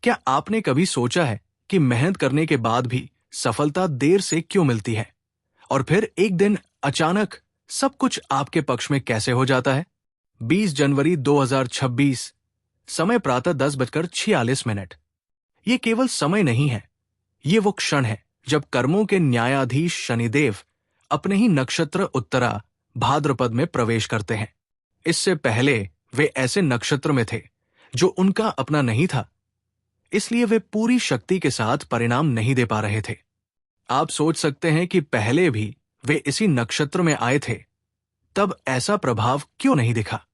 क्या आपने कभी सोचा है कि मेहनत करने के बाद भी सफलता देर से क्यों मिलती है, और फिर एक दिन अचानक सब कुछ आपके पक्ष में कैसे हो जाता है? 20 जनवरी 2026, समय प्रातः 10:46। ये केवल समय नहीं है, ये वो क्षण है जब कर्मों के न्यायाधीश शनिदेव अपने ही नक्षत्र उत्तरा भाद्रपद में प्रवेश करते हैं। इससे पहले वे ऐसे नक्षत्र में थे जो उनका अपना नहीं था, इसलिए वे पूरी शक्ति के साथ परिणाम नहीं दे पा रहे थे। आप सोच सकते हैं कि पहले भी वे इसी नक्षत्र में आए थे, तब ऐसा प्रभाव क्यों नहीं दिखा?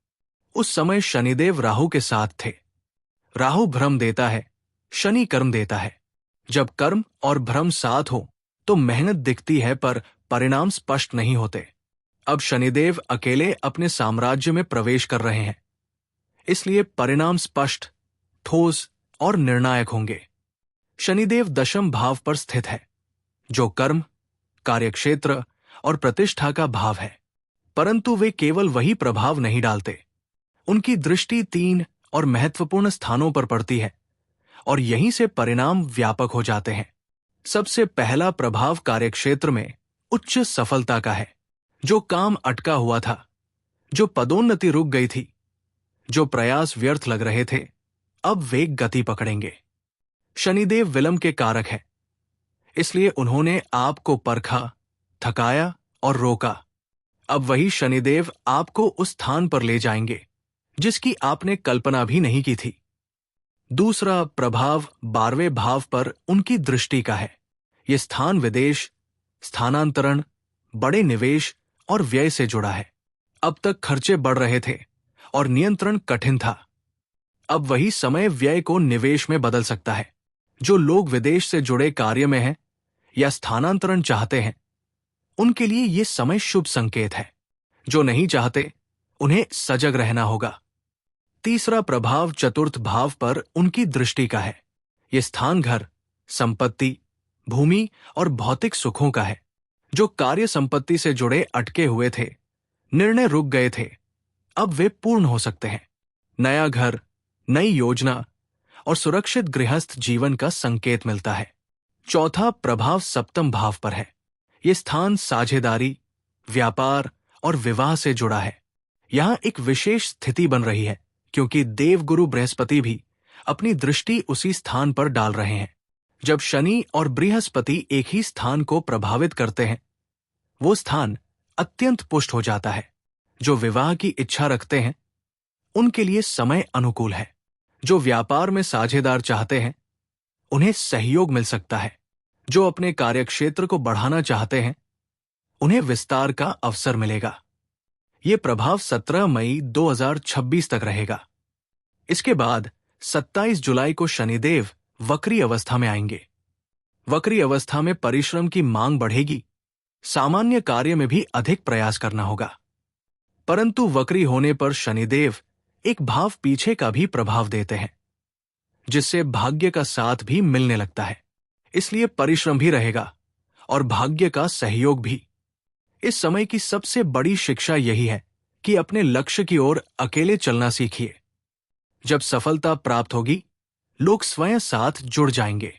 उस समय शनिदेव राहु के साथ थे। राहु भ्रम देता है, शनि कर्म देता है। जब कर्म और भ्रम साथ हो तो मेहनत दिखती है पर परिणाम स्पष्ट नहीं होते। अब शनिदेव अकेले अपने साम्राज्य में प्रवेश कर रहे हैं, इसलिए परिणाम स्पष्ट, ठोस और निर्णायक होंगे। शनिदेव दशम भाव पर स्थित है, जो कर्म, कार्यक्षेत्र और प्रतिष्ठा का भाव है। परंतु वे केवल वही प्रभाव नहीं डालते, उनकी दृष्टि 3 और महत्वपूर्ण स्थानों पर पड़ती है, और यहीं से परिणाम व्यापक हो जाते हैं। सबसे पहला प्रभाव कार्यक्षेत्र में उच्च सफलता का है। जो काम अटका हुआ था, जो पदोन्नति रुक गई थी, जो प्रयास व्यर्थ लग रहे थे, अब वे गति पकड़ेंगे। शनिदेव विलंब के कारक है, इसलिए उन्होंने आपको परखा, थकाया और रोका। अब वही शनिदेव आपको उस स्थान पर ले जाएंगे जिसकी आपने कल्पना भी नहीं की थी। दूसरा प्रभाव 12वें भाव पर उनकी दृष्टि का है। यह स्थान विदेश, स्थानांतरण, बड़े निवेश और व्यय से जुड़ा है। अब तक खर्चे बढ़ रहे थे और नियंत्रण कठिन था। अब वही समय व्यय को निवेश में बदल सकता है। जो लोग विदेश से जुड़े कार्य में हैं या स्थानांतरण चाहते हैं, उनके लिए यह समय शुभ संकेत है। जो नहीं चाहते, उन्हें सजग रहना होगा। तीसरा प्रभाव चतुर्थ भाव पर उनकी दृष्टि का है। यह स्थान घर, संपत्ति, भूमि और भौतिक सुखों का है। जो कार्य संपत्ति से जुड़े अटके हुए थे, निर्णय रुक गए थे, अब वे पूर्ण हो सकते हैं। नया घर, नई योजना और सुरक्षित गृहस्थ जीवन का संकेत मिलता है। चौथा प्रभाव सप्तम भाव पर है। यह स्थान साझेदारी, व्यापार और विवाह से जुड़ा है। यहां एक विशेष स्थिति बन रही है, क्योंकि देवगुरु बृहस्पति भी अपनी दृष्टि उसी स्थान पर डाल रहे हैं। जब शनि और बृहस्पति एक ही स्थान को प्रभावित करते हैं, वो स्थान अत्यंत पुष्ट हो जाता है। जो विवाह की इच्छा रखते हैं, उनके लिए समय अनुकूल है। जो व्यापार में साझेदार चाहते हैं, उन्हें सहयोग मिल सकता है। जो अपने कार्यक्षेत्र को बढ़ाना चाहते हैं, उन्हें विस्तार का अवसर मिलेगा। यह प्रभाव 17 मई 2026 तक रहेगा। इसके बाद 27 जुलाई को शनिदेव वक्री अवस्था में आएंगे। वक्री अवस्था में परिश्रम की मांग बढ़ेगी, सामान्य कार्य में भी अधिक प्रयास करना होगा। परंतु वक्री होने पर शनिदेव एक भाव पीछे का भी प्रभाव देते हैं, जिससे भाग्य का साथ भी मिलने लगता है। इसलिए परिश्रम भी रहेगा और भाग्य का सहयोग भी। इस समय की सबसे बड़ी शिक्षा यही है कि अपने लक्ष्य की ओर अकेले चलना सीखिए। जब सफलता प्राप्त होगी, लोग स्वयं साथ जुड़ जाएंगे।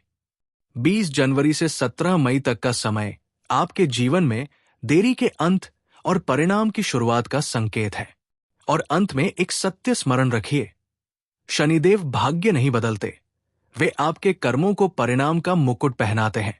20 जनवरी से 17 मई तक का समय आपके जीवन में देरी के अंत और परिणाम की शुरुआत का संकेत है। और अंत में एक सत्य स्मरण रखिए, शनिदेव भाग्य नहीं बदलते, वे आपके कर्मों को परिणाम का मुकुट पहनाते हैं।